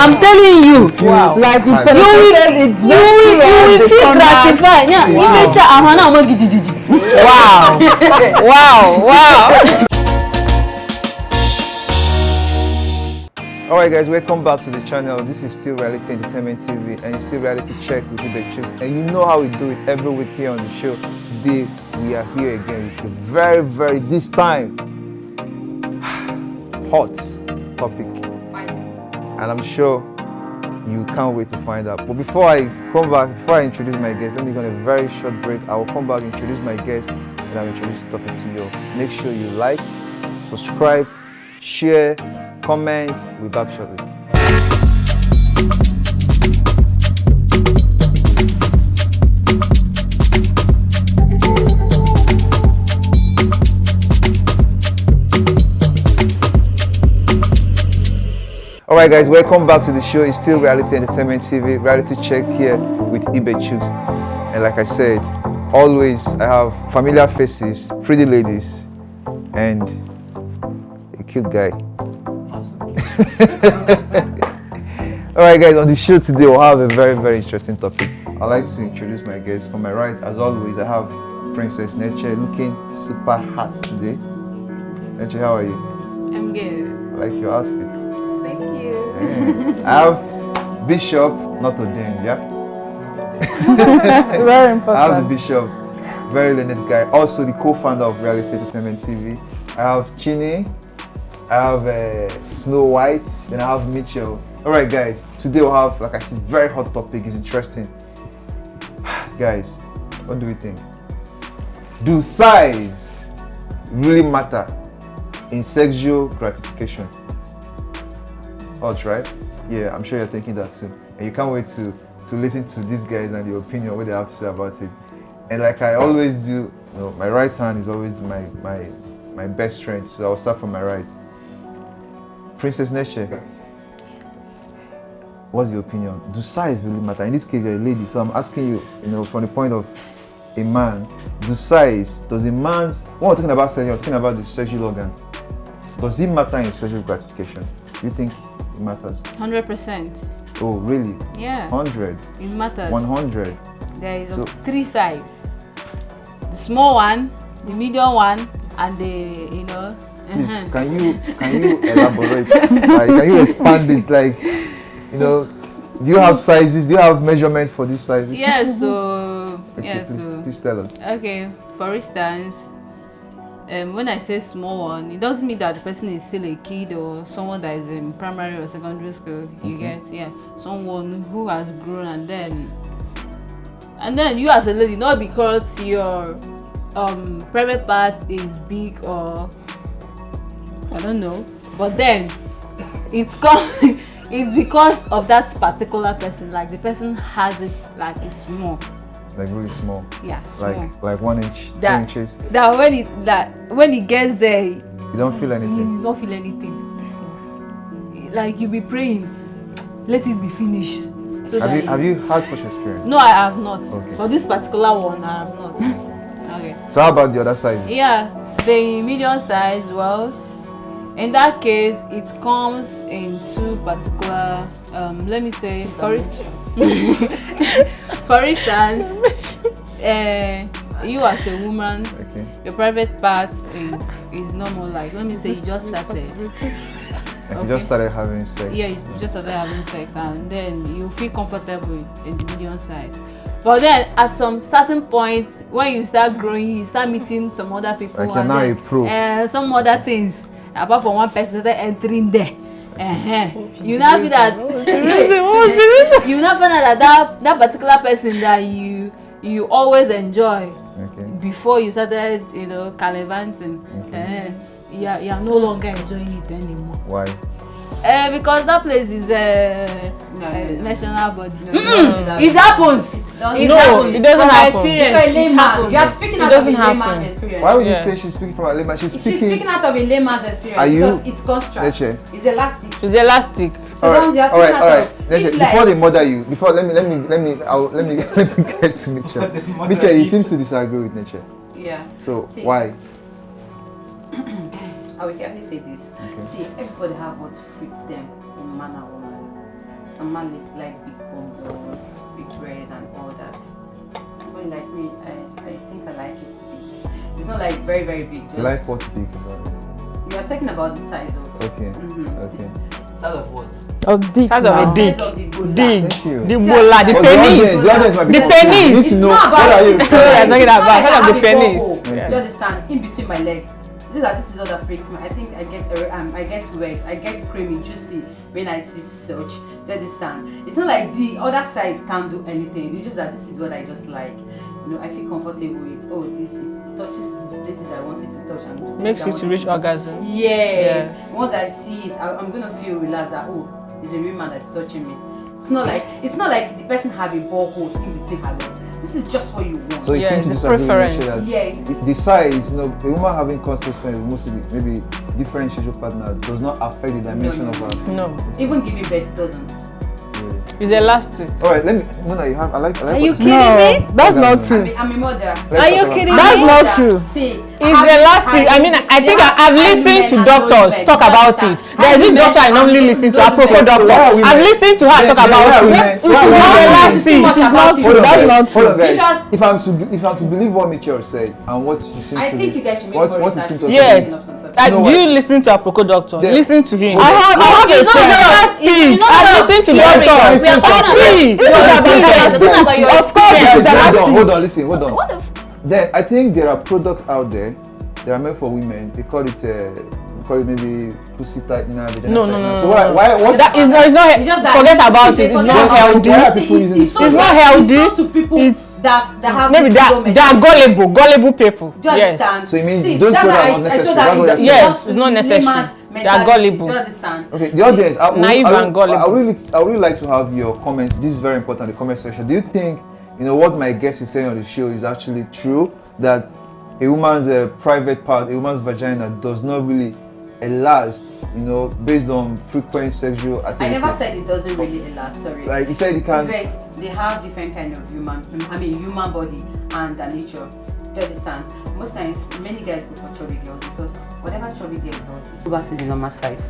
I'm telling you. Wow. Like You will feel gratified. Yeah. Wow. Wow. Alright guys, welcome back to the channel. This is still Reality Entertainment TV and it's still Reality Check with Ibe. And you know how we do it every week here on the show. Today we are here again with a very this time hot topic. And I'm sure you can't wait to find out. But before I come back, before I introduce my guest, let me go on a very short break. I will come back, introduce my guest, and I'll introduce the topic to you. Make sure you like, subscribe, share, comment. We'll be back shortly. Alright guys, welcome back to the show. It's still Reality Entertainment TV, Reality Check here with Ibe. And like I said, always I have familiar faces, pretty ladies, and a cute guy. Alright guys, on the show today we'll have a very interesting topic. I'd like to introduce my guest. From my right, as always, I have Princess Neche, looking super hot today. Neche, how are you? I'm good. I like your outfit. Thank you. I have Bishop, not ordained, yeah? Very important. I have the Bishop, very learned guy, also the co-founder of Reality Entertainment TV. I have Chini, I have Snow White, then I have Mitchell. Alright guys, today we'll have, like I said, very hot topic. It's interesting. Guys, what do we think? Do size really matter in sexual gratification? Hot, right? Yeah, I'm sure you're thinking that too. And you can't wait to listen to these guys and the opinion, what they have to say about it. And like I always do, you know, my right hand is always my best strength. So I'll start from my right. Princess Neche, what's your opinion? Do size really matter? In this case, you're a lady, so I'm asking you, from the point of a man, does a man's, when we're talking about sex, we're talking about the sexual organ. Does it matter in sexual gratification? Do you think it matters? 100%. Oh, really? Yeah. 100? It matters. 100? There is three sizes. The small one, the medium one, and the, Please, can you elaborate? Like, can you expand this? Like, do you have sizes? Do you have measurement for these sizes? Yeah, so Okay, please tell us. Okay, for instance, when I say small one, it doesn't mean that the person is still a kid or someone that is in primary or secondary school. You get, someone who has grown, and then you as a lady, not because your private part is big or I don't know, but then it's because of that particular person. Like the person has it, like it's small. Like really small. Yeah, small. Like 1 inch, 2 inches. That when it gets there, you don't feel anything. You don't feel anything. Like you be praying, let it be finished. So have you had such experience? No, I have not. Okay. For this particular one, I have not. Okay. So how about the other size? Yeah, the medium size. Well, in that case, it comes in two particular. Let me say, for instance, you as a woman, your private part is normal. Like, let me say, you just started. You just started having sex. Yeah, you just started having sex, and then you feel comfortable in the medium size. But then, at some certain point, when you start growing, you start meeting some other people, like you're now a pro. Some other things apart from one person that entering there. You now feel that you now find out that particular person that you always enjoy before you started, gallivanting. You are no longer enjoying it anymore. Why? Because that place is national body. It happens. It doesn't happen. It's a layman. You are speaking out of a layman's experience. Why would you say she's speaking from a layman? She's speaking out of a layman's experience because it's construct. It's elastic. It's elastic. So all right. Before they murder you, let me get to Mitchell. Mitchell, he seems to disagree with Nature. Yeah. So why? I will carefully say this. See, everybody have what freaks them in man and woman. some man like big bum or big breasts and all that. Somebody like me, I think I like it big. It's not like very, very big. You like what big? We are talking about the size of. Okay. Okay. Size of what? Of dick. Size of a dick. Size of the good Dick. Thank you. The bola, the Oh, penis. the audience might be The confused. penis. You need It's to know not what are you. about Yeah, talking about I head of the have a penis. bubble. Yeah. Just stand in between my legs. This is what that freaks me. I think I get wet, I get creamy, juicy when I see such. Do you understand? It's not like the other sides can't do anything. It's just that this is what I just like. You know, I feel comfortable with. Oh, this it touches the places I want it to touch and the places Makes I you want to it reach orgasm. Yes. Once I see it, I'm gonna feel relaxed that there's a real man that's touching me. It's not like the person have a borehole in between her legs. This is just what you want. So you Yeah, seem to it's disagree with preference. me that Yes. the size, a woman having constant sex, mostly maybe different sexual partner, does not affect the dimension No. of her. No, Even giving birth doesn't. Really. it's elastic. All right, let me. Mona, you have. I like. Are you what kidding No, me? that's not true. I'm a mother. Let's Are you talk about- kidding That's me? not true. See, It's elastic. I mean, I think I've listened to doctors talk about it. There's this doctor I normally listen to, apropos doctor. Why are women- I've listened to her Then- talk then why are about women- it. why are It's women- not elastic. It is not true. Hold on, That's guys. not Hold on, true. guys. Because- If I'm to believe what Mitchell said and what you seem I to think be, you guys should make what's more the research. symptoms? Yes. Of some subject. Do know what? you listen to apropos doctor? Yeah. Listen to him. I have a It's not friend. elastic. I've listened to Theory. doctors. We are talking about- See, we are talking about your Of course, Guys, it's elastic. hold on, listen, hold on. What the Then I think there are products out there that are meant for women. They call it maybe pussy tightener, vagina No, tightener. no, So no, what? That is not. It's not. It's just that Forget it's- about it. It's forget not about it. healthy. Why are people using It's this? It's not It's healthy. not to people It's that have maybe this they problem. are gullible people. Do you Yes. understand? So you mean See, those that's products why are unnecessary, I told that's her what you're it's saying? just Yes, it's not necessary. layman's They are mentality. gullible. Do you understand? Okay, the audience. Naive and gullible. I would really like to have your comments. This is very important. The comment section. Do you think what my guest is saying on the show is actually true? That a woman's private part, a woman's vagina, does not really last, based on frequent sexual activity. I never said it doesn't really last. Sorry. Like you said, it can. But they have different kind of human body and their nature. Do you understand? Most times, many guys go for chubby girls because whatever chubby girl does, it's versus the normal size.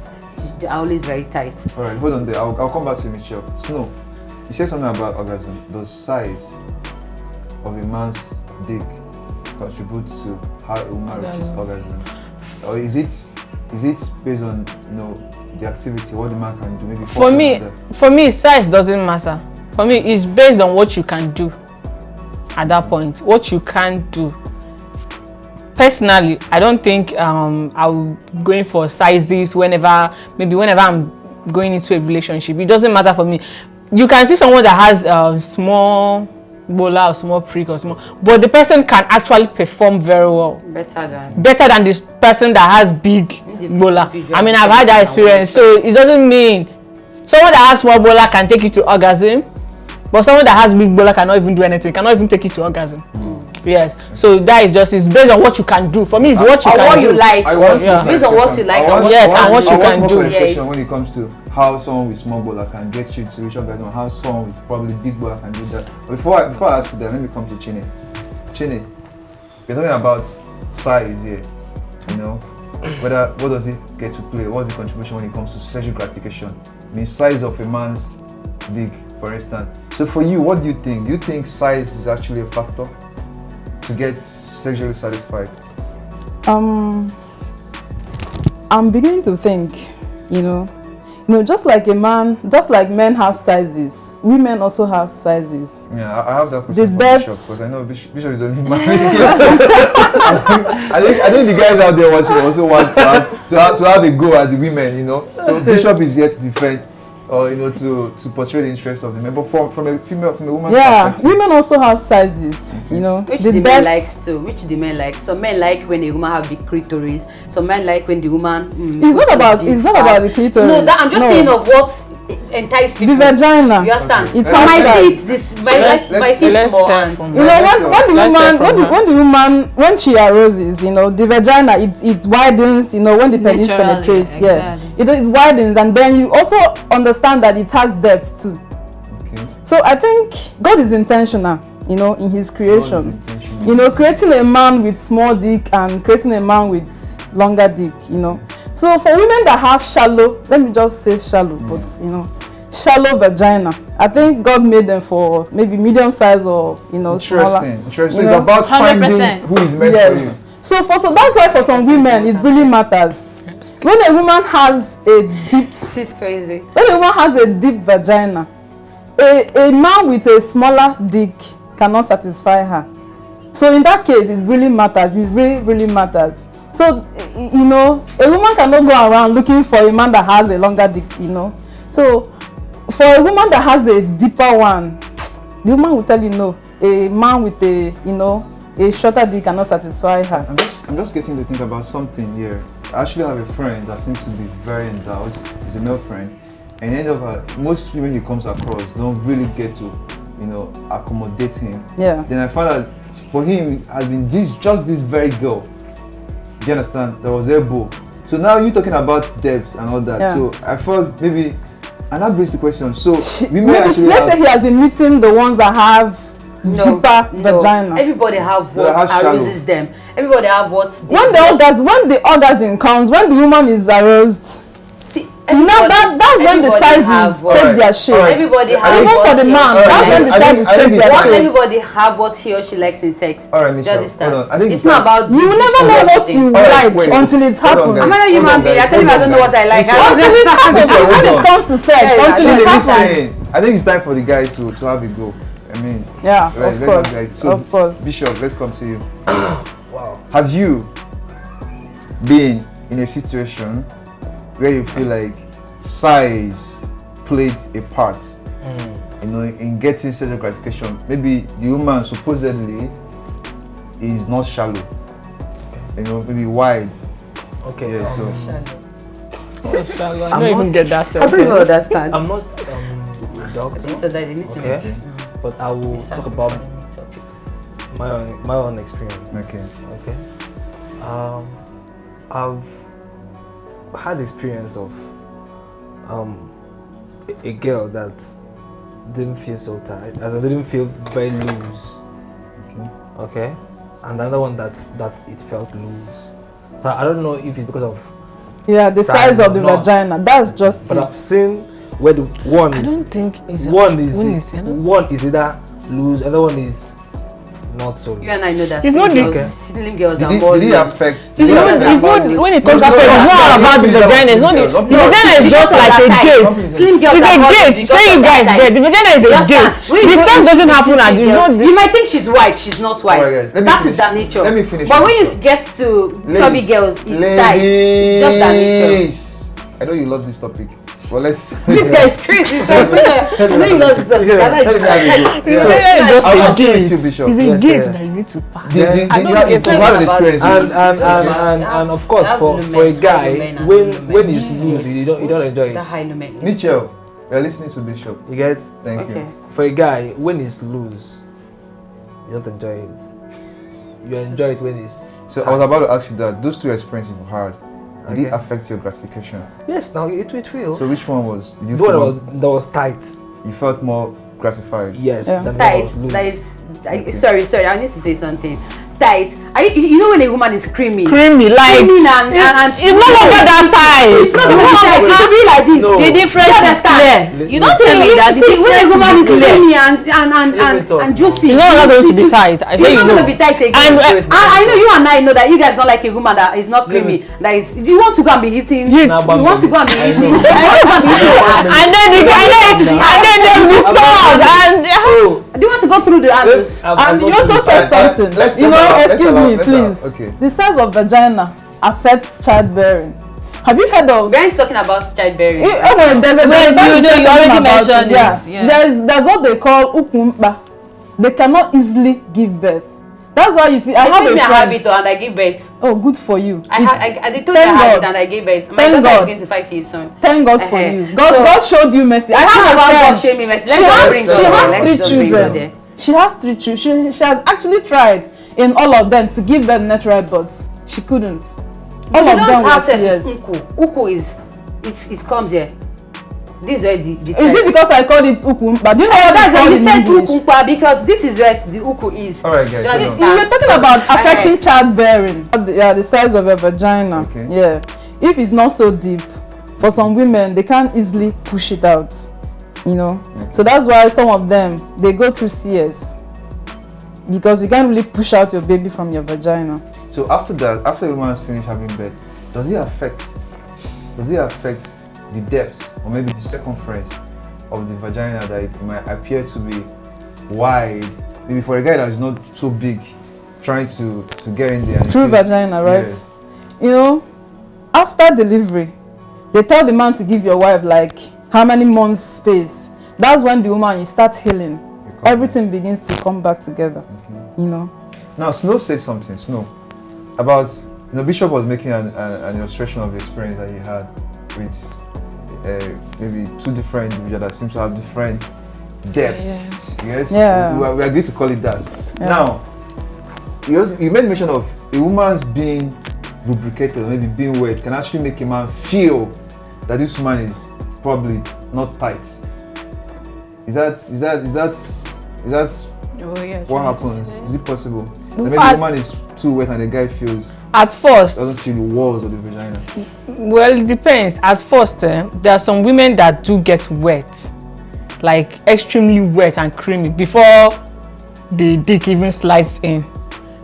They're always very tight. All right, hold on there. I'll come back to you, Michelle. Snow, you said something about orgasm. Does size of a man's dick contribute to how a woman reaches orgasm, or is it based on the activity, what the man can do? Maybe For me, size doesn't matter. For me, it's based on what you can do at that point. What you can do. Personally, I don't think I'll going for sizes whenever I'm going into a relationship. It doesn't matter for me. You can see someone that has small bola or small prick or small, but the person can actually perform very well. Better than this person that has big bola. I mean, I've had that experience, so it doesn't mean someone that has small bola can take you to orgasm, but someone that has big bola cannot even do anything, cannot even take you to orgasm. Yes, so that is just, it's based on what you can do. For me, it's what you can do. You like. Yeah. Based on what you like. and what you can do. Yes. When it comes to how someone with small bola can get you to reach orgasm, and how someone with probably big bola can do that. But before I ask you that, let me come to Chine. Chine, we're talking about size here. What does it get to play? What's the contribution when it comes to sexual gratification? I mean, size of a man's dick, for instance. So for you, what do you think? Do you think size is actually a factor to get sexually satisfied? I'm beginning to think, just like men have sizes, women also have sizes. Yeah, I have that question The for Bishop, depth- because I know Bishop is only married. I think the guys out there watching also want to have a go at the women, So Bishop is here to defend, or to portray the interests of the men. But from a woman's perspective, Women also have sizes, Which the the men depth. like too. Which the men like. Some men like when the woman have big clitoris. Some men like when the woman. It's not about the clitoris. No, that I'm just saying of what entice people. The vagina. You understand? It's So my outside. seat, my seat let's small start and. from When the Let's woman when she arouses, the vagina it widens, when the penis Naturally, penetrates, exactly. it widens, and then you also understand that it has depth too. okay. So I think God is intentional, in His creation. God is intentional. Creating a man with small dick and creating a man with longer dick, So for women that have shallow, let me just say shallow, but shallow vagina. I think God made them for maybe medium size or smaller. Interesting. You It's know? about 100%. finding who is meant for you. So that's why for some women it really matters. When a woman has a deep, She's crazy. when a woman has a deep vagina, a man with a smaller dick cannot satisfy her. So in that case, it really matters. It really, really matters. So a woman cannot go around looking for a man that has a longer dick. So for a woman that has a deeper one, the woman will tell you no. A man with a shorter dick cannot satisfy her. I'm just getting to think about something here. I actually have a friend that seems to be very endowed. He's a male friend, and end of most women he comes across don't really get to, accommodate him. Yeah. Then I found out for him it has been just this very girl. Do you understand? That was able. So now you're talking about depths and all that. Yeah. So I thought maybe, and that brings the question. So Let's actually say he has been meeting the ones that have deeper vagina. Everybody have what has shallow. arouses them. Everybody have what. When the orgasm comes, when the woman is aroused, See, that's when the sizes take their shape. Everybody have Even what for the he or man, she that's when the likes. sizes I think take it's their Why fine. shape. everybody have what he or she likes in sex? All right, Do you Michelle, understand? hold on. I think It's not about. You will never know what you All right, like wait. until it Hold on, happens. guys. I'm not a human being. I tell you I don't know what I like. Until it happens. Michelle, When hold it on. comes to sex, Yeah, until Actually, it listen. happens. I think it's time for the guys to have a go. I mean, Yeah, like, of let's course, like, so, of course. Bishop, let's come to you. Wow. Have you been in a situation where you feel like size played a part, in getting sexual gratification? Maybe the woman supposedly is not shallow, maybe wide. Okay. Yeah, so I don't even get that I don't even sentence. understand. I'm not a doctor. So that they need to Okay. But I will talk about my own experience. okay. Okay. I've had experience of a girl that didn't feel so tight, as I didn't feel very loose. Okay. And another one that it felt loose. So I don't know if it's because of The size of the or not. vagina. That's just But it. I've seen where the one I is don't think it's one is either loose, another one is not so loose. You and I know that It's not the- slim girls are Did more it loose. affect? It's not when it comes to sex, it's not about the vagina. It's not the vagina is just like a gate. Slim girls It's are a more gate. loose So because you of guys that get size. the vagina is You a understand? gate. When you The go sex into doesn't this happen slim and you girl, know you might think she's white, she's not white. Alright, guys, let me That finish. is their nature. Let me finish But this when you talk. get to chubby girls, it's tight. It's just their nature. Ladies, I know you love this topic. Well, let's. This guy is crazy. So I know you love this. Let me have a go. the Yeah. vagina is just I'll a see you, gate. Bishop. It's a Yes, gate yeah. that you need to pass. You I don't have get you have an experience. And of course for a guy when he's loose you don't enjoy The it. high numbers. Mitchell, we are listening to Bishop. You get Thank Okay. you. for a guy when he's loose you don't enjoy it. You enjoy it when it's So I tight. was about to ask you that those two experiences you've had, did it Okay. affect your gratification? Yes, now it will. So which one was? Did you The one feel that was tight. you felt more gratified? Yes, Yeah. than the one Tight. that was loose. That is. Sorry. I need to say something. Tight. You know when a woman is creamy. Creamy, like Creamy and it's no longer that tight. It's not gonna be tight. It's gonna be like this. No. The difference You is understand? clear. You don't tell me that the See, when a difference woman is is clear. creamy talk and juicy, It's no longer going to be tight. I It's say you not know. gonna be tight again. And, I know you and I know that you guys don't like a woman that is not creamy. That is, you want to go and be eating. You Nah, want to go and be I eating. know. You want to go and be eating. and then there'll be salt and Oh, Do you want to go through the handles? And you also said something. let's Excuse allow- me, let's please. allow- okay. The size of vagina affects childbearing. Have you heard of? We're talking about childbearing. There's a Wait, there's a you know, something you already about mentioned Yeah. it, yeah. There's what they call ukumpa. They cannot easily give birth. That's why you see, I They have told a me I friend. have it and I give birth. Oh, good for you. They told me I thank had it God. and I gave birth. My Thank daughter is God. going to 5 years soon. Thank God for Uh-huh. you. So- God showed you mercy. I How have a about God friend. show me mercy? She Let's has bring God three there. Let's just bring God children. there. She has 3 children. She has actually tried in all of them to give them natural births. She couldn't. But All you of them don't were have sex serious. with uku. Uku is it comes here. This is where the Is it because I called it ukumpa? Do you know what that's that's why called you in said English? ukumpa because this is where the uku is. All right, guys, Do you hold on. understand? We're talking about affecting Uh-huh. childbearing. Yeah, the size of a vagina. Okay. Yeah. If it's not so deep, for some women, they can't easily push it out. you know. So that's why some of them, they go through CS, because you can't really push out your baby from your vagina. So after that, after the woman has finished having birth, does it affect the depth or maybe the circumference of the vagina, that it might appear to be wide, maybe for a guy that is not so big, trying to get in there? True vagina, right? Yes. You know, after delivery, they tell the man to give your wife like how many months space. That's when the woman, you start healing. Everything begins to come back together. You know. Now, Snow said something. Snow, about, you know, Bishop was making an illustration of the experience that he had with maybe two different individuals that seem to have different depths. Yes. Yeah. We agree to call it that. Yeah. Now, you made mention of a woman's being lubricated, maybe being wet, can actually make a man feel that this woman is probably not tight. Is that Oh, yeah, what happens? Is it possible? That maybe At- the woman is too wet and the guy feels, At first, doesn't feel the walls of the vagina. well, it depends. At first, there are some women that do get wet, like extremely wet and creamy before the dick even slides in.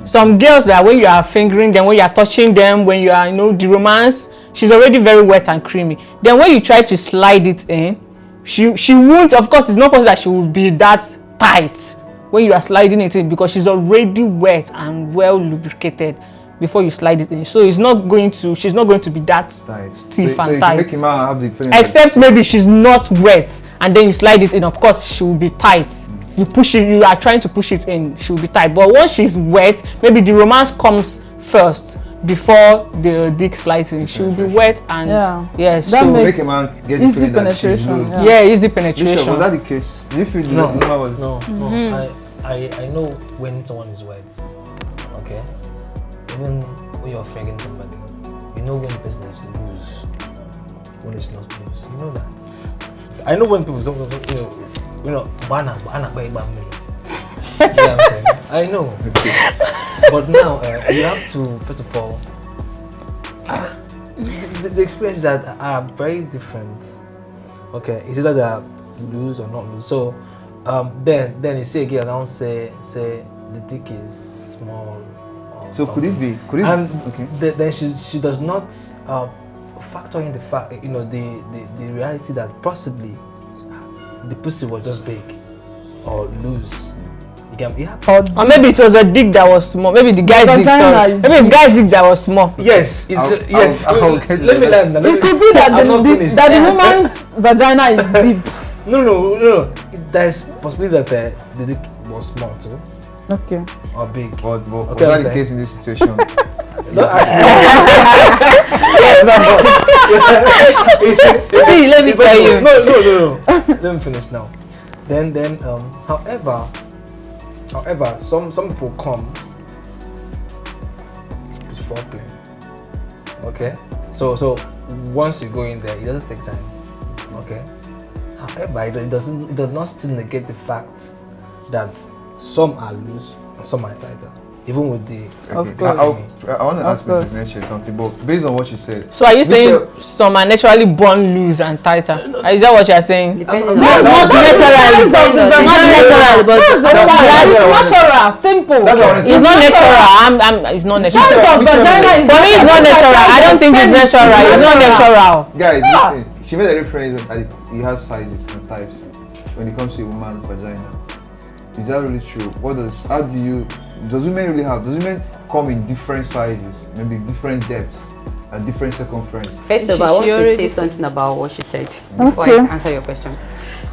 Some girls that when you are fingering them, when you are touching them, when you are, the romance, she's already very wet and creamy. Then when you try to slide it in, she won't, of course, it's not possible that she will be that tight when you are sliding it in, because she's already wet and well lubricated before you slide it in. So she's not going to be that Tight. stiff so and you tight. make a man have the feeling Except maybe she's not wet and then you slide it in, of course she will be tight. You are trying to push it in, she will be tight. But once she's wet, maybe the romance comes first before the dick slides in. She will be wet and That so makes make a man get the easy feeling that she's penetration. loose. Yeah. easy Bishop, penetration. was that the case? Do you feel No, the woman was? no. I know when someone is wet. Okay. Even when you're fingering somebody, you know when the person is loose, when it's not loose. You know that. I know when people don't, banana, you know what I'm saying? I know. But now you have to, first of all, the experiences are very different. Okay, is either they are loose or not loose. So then you see a girl now say the dick is small. Or So something. could it And okay. then she does not factor in the fact, the reality that possibly the pussy was just big or loose. It happens. Or maybe it was a dick that was small. Maybe the guy's dick. vagina Sorry. is Maybe the guy's dick that was small. Yes, yes. I'll get Let me that. learn. It could be that I'm not finished. the woman's vagina is deep. No. There's possibility that the dick was small too Okay. or big. But was Okay, that I'm the saying. case in this situation? Don't ask me. See, let me tell you. No. Let me finish now. Then, however, some people come with foreplay. Okay, so once you go in there, it doesn't take time. Okay, however, it does not still negate the fact that some are loose and some are tighter, even with the. Of course. I want to Of ask course. Mrs. Nature something, but based on what you said, So are you saying Bishop- some are naturally born loose and tighter? Is that what you're saying? Depending on That's not natural. Not natural, but It's natural. Simple. That's what I wanted to It's not natural. natural. It's not natural. Size of vagina is For me, it's not natural. I don't think it's natural. It's not natural. Guys, listen. She made a reference that it has sizes and types when it comes to a woman's vagina. Is that really true? Does women come in different sizes, maybe different depths and different circumference? First of all, I want to say something about what she said before Okay. I answer your question.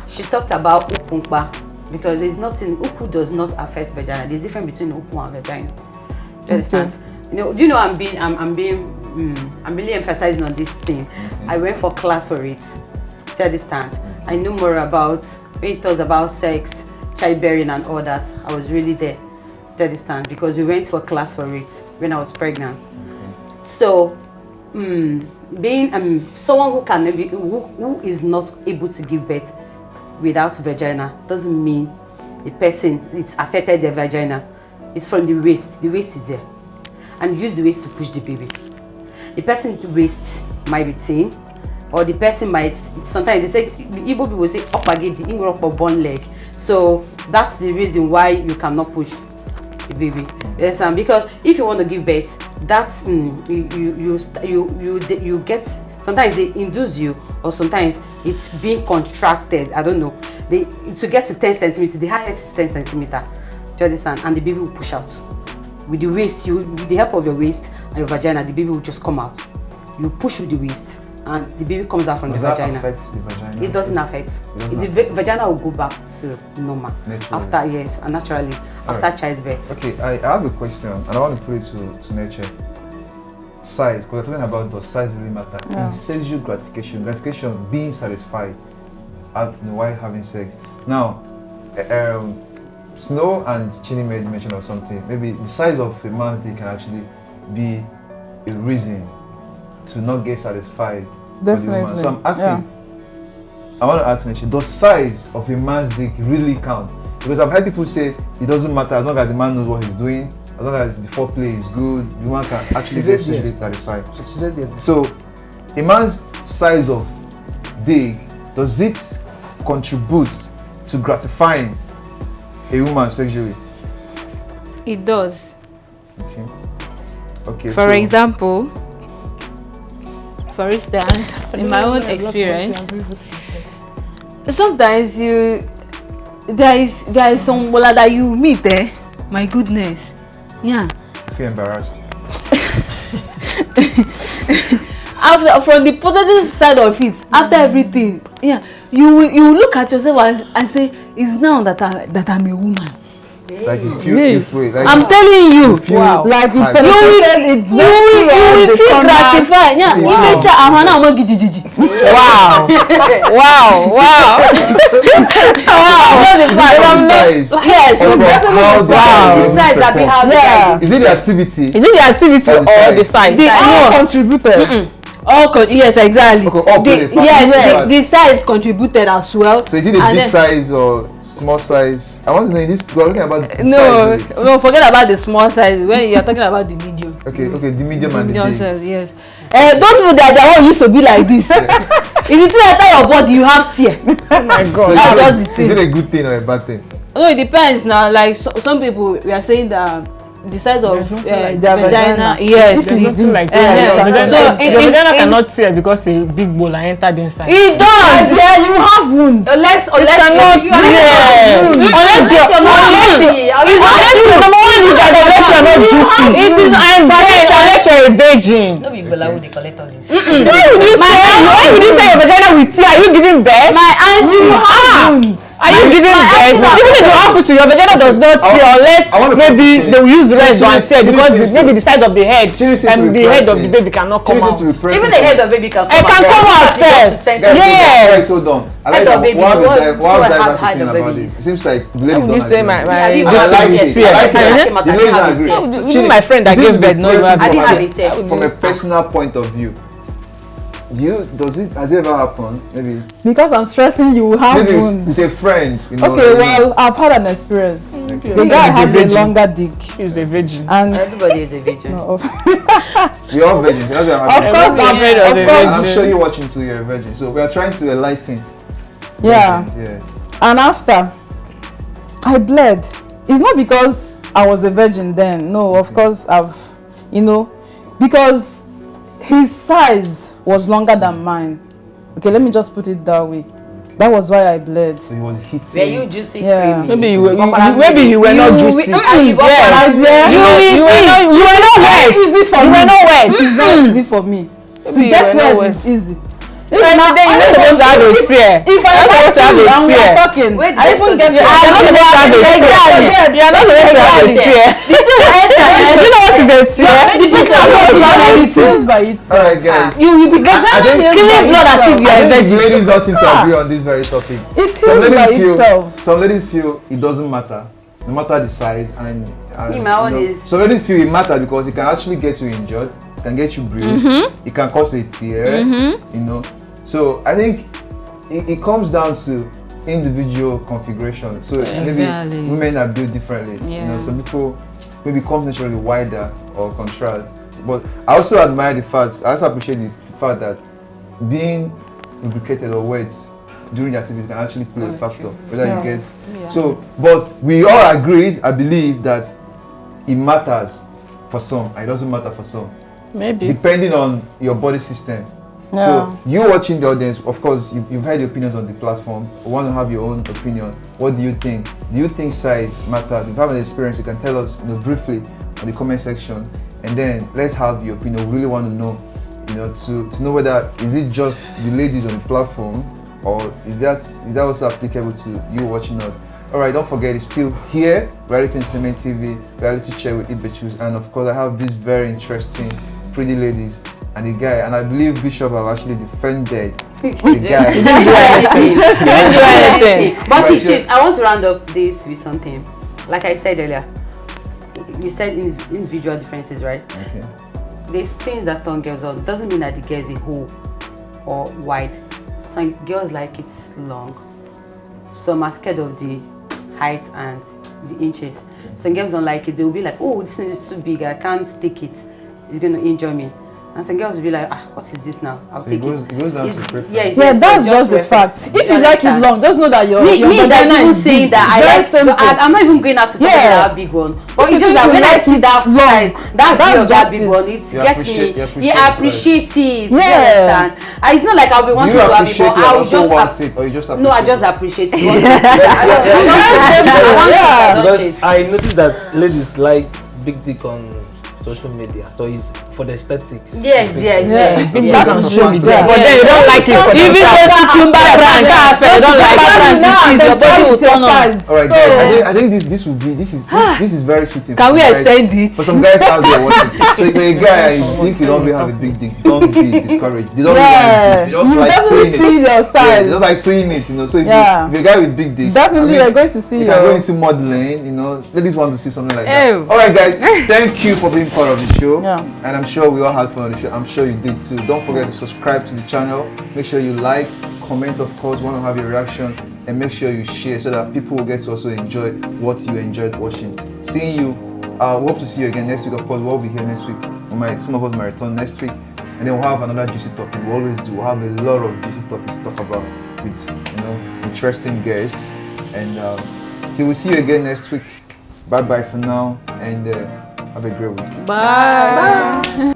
She talked about ukumpa because there's nothing, uku does not affect vagina. There's difference between uku and vagina. Do you understand? I'm really emphasizing on this thing. I went for class for it. Do you understand? I knew more about, when it was about sex, childbearing and all that. I was really there. Do you understand? Because we went for class for it when I was pregnant. So, being someone who can maybe who is not able to give birth without vagina doesn't mean the person it's affected the vagina. It's from the waist. The waist is there, and use the waist to push the baby. The person's waist might be thin, or the person might, sometimes they say, Igbo people say opagedi, English for bone leg. So that's the reason why you cannot push the baby. Yes, because if you want to give birth, that's you get, sometimes they induce you, or sometimes it's being contracted. I don't know. To get to 10 centimeters, the highest is 10 centimeters. Do you understand? And the baby will push out with the waist. With the help of your waist and your vagina, the baby will just come out. You push with the waist, and the baby comes out from the vagina. Does that affect the vagina? It doesn't affect. The vagina will go back to normal naturally. After, yes, and naturally after childbirth. Okay, I have a question, and I want to put it to nature. Size, because we're talking about, does size really matter? Yeah. In sexual gratification, being satisfied while having sex. Now, Snow and Chini made mention of something. Maybe the size of a man's dick can actually be a reason to not get satisfied. Definitely. So I'm asking, I want to ask Nesha, does size of a man's dick really count? Because I've heard people say it doesn't matter as long as the man knows what he's doing, as long as the foreplay is good, the man can actually get sexually satisfied. She said yes. So, a man's size of dick, does it contribute to gratifying a woman sexually? It does. Okay. For example, for instance, in my own experience, sometimes there is some woman that you meet my goodness, yeah. I feel embarrassed. After, from the positive side of it, after everything, yeah, you look at yourself and say, it's now that I'm a woman. Like you feel like I'm telling you, Wow. Like you will feel gratified. Yeah, Wow. even say I'm not gijiji. Wow. Wow. Wow. size. Yes, Or it's definitely how the size. The size that be how the Yeah. guy. Is it the activity? Is it the activity Or or the the size? size? The- All no. contributed. Yes, exactly. Okay, all play a part. Yes, the size contributed as well. So is it a And big then- size or small size? I want to know in this. We're talking about the No, size. Really. no, forget about the small size. When you're talking about the medium. Okay, the medium and the Medium big. size, yes. Those people that one used to be like this. If you enter your body, you have tear. Oh my So God. That's just the is thing. it a good thing or a bad thing? No, it depends now. Like some people, we are saying that the size of There's something like their vagina, vagina. yes, There's nothing like Uh-huh. that. So Your vagina cannot tear because a big bowl entered inside. it does. Yeah, you have wound. Unless cannot you tear. Unless you're number one is that unless you're not juicy. It is unless you're a virgin. No be Bola who dey collect all this. Why would you say your vagina will tear? Are you giving birth? My auntie, Are you giving birth? Even in the hospital, your vagina does not tear unless I wanna maybe put they will use razor and tear Chili because seems maybe the side of the head Chili seems to and be the head of the pressing. baby cannot come out. even the head of baby can come It can come out, sir. Yes. Yes. Hold on. I Head like of baby. What What have had actually head thinking of about baby? this? It seems like the ladies How would don't you say agree. my I didn't I have like it it. yet. I like I it. like it. The I ladies didn't have don't it agree. yet. So, Chini, my friend that this gave is birth, no, you depressing have I didn't for have me. it yet. From a personal point of view, has it ever happened? Maybe Because I'm stressing you will have maybe wound. it's a friend. You know, Okay, well, I've had an experience. Okay. The guy He's a has a virgin. longer dick, He's a virgin. and Everybody is a virgin. no, of we all virgins. That's why I'm course, Everybody I'm, afraid of of the course, And I'm virgin. sure you're watching too. You're a virgin. So we are trying to enlighten. yeah. virgins, yeah. And after, I bled. It's not because I was a virgin then. No, of course because his size was longer than mine. Okay, let me just put it that way. That was why I bled. So he was hitting. Were you juicy? Yeah. creamy? Maybe you were not juicy. You You were not wet. Easy for You me. were not wet. It's not easy for me. To you get were not wet wet. is easy. Then you're not supposed to have a tear. If I You're not like supposed to have you a and we tear. are talking, Wait, I even get You're not supposed to have a tear. You're not supposed to have a tear. Do you know what is a tear? the person knows how it feels by itself. All right, guys. You be I think killing blood as if you are a I think virgin. ladies don't seem to agree on this very topic. It feels by itself. Some ladies feel it doesn't matter, no matter the size, and my own is- some ladies feel it matters because it can actually get you injured, it can get you bruised, it can cause a tear, you know. So I think it comes down to individual configuration. So Exactly. maybe women are built differently. You know, Yeah. some people maybe come naturally wider or contrast. But I also admire the fact. I also appreciate the fact that being lubricated or wet during the activity can actually play a factor, whether you get. So, but we all agreed, I believe, that it matters for some, and it doesn't matter for some. Maybe. Depending on your body system. Yeah. So you watching the audience, of course, you've heard the opinions on the platform. You want to have your own opinion. What do you think? Do you think size matters? If you have an experience, you can tell us, briefly in the comment section, and then let's have your opinion. We really want to know, to know whether is it just the ladies on the platform, or is that also applicable to you watching us? All right, don't forget, it's still here, Reality Entertainment TV, Reality Check with Ibechus, and of course I have these very interesting, pretty ladies and the guy, and I believe Bishop have actually defended the guy. He didn't do anything. But see, Chiefs, I want to round up this with something. Like I said earlier, you said individual differences, right? Okay. There's things that turn girls on. Doesn't mean that the girl is a hole or wide. Some girls like it's long. Some are scared of the height and the inches. Some girls don't like it. They'll be like, oh, this thing is too big. I can't take it. It's going to injure me. And some girls will be like, what is this now? I'll take it. It goes down to preference. Yeah, that's just the fact. If you like it long, just know that your that's vagina even is saying big. that Very simple. I'm not even going out to something that have big one. But If it's just you that when I like see it that long, size, that view of that that's big just one, it. it gets me. You I appreciate it. You Yeah. understand? It's not like I'll be wanting You to have it, appreciate but it, I'll also just want it, or you just appreciate no, I it? just appreciate it. Because I noticed that ladies like big dick on social media, so it's for the aesthetics. Yes. That's That's on not social fun. media. Yeah. But then you don't like it. Even though cucumber brand, they don't like it. Your body will turn on. All right, guys. I think this is very suiting. Can for we some guys- extend it? For some guys out there watching, so if you're a guy and you think you don't really have a big dick, don't be discouraged. They don't Yeah. really want it. They just You like definitely saying see it. your Yeah, size. they just like saying it, So if Yeah. you're a guy with big dick, Definitely, you're going to see you can go your. into modeling, ladies want to see something like that. Ew. All right, guys, thank you for being part of the show. Yeah. And I'm sure we all had fun on the show. I'm sure you did too. Don't forget to subscribe to the channel. Make sure you like, comment, of course, want to have your reaction, and make sure you share so that people will get to also enjoy what you enjoyed watching. Seeing you, we hope to see you again next week. Of course, we'll be here next week. Some of us might return next week, and then we'll have another juicy topic. We always do. We'll have a lot of juicy topics to talk about with interesting guests. And till we see you again next week. Bye bye for now, and have a great week. Bye.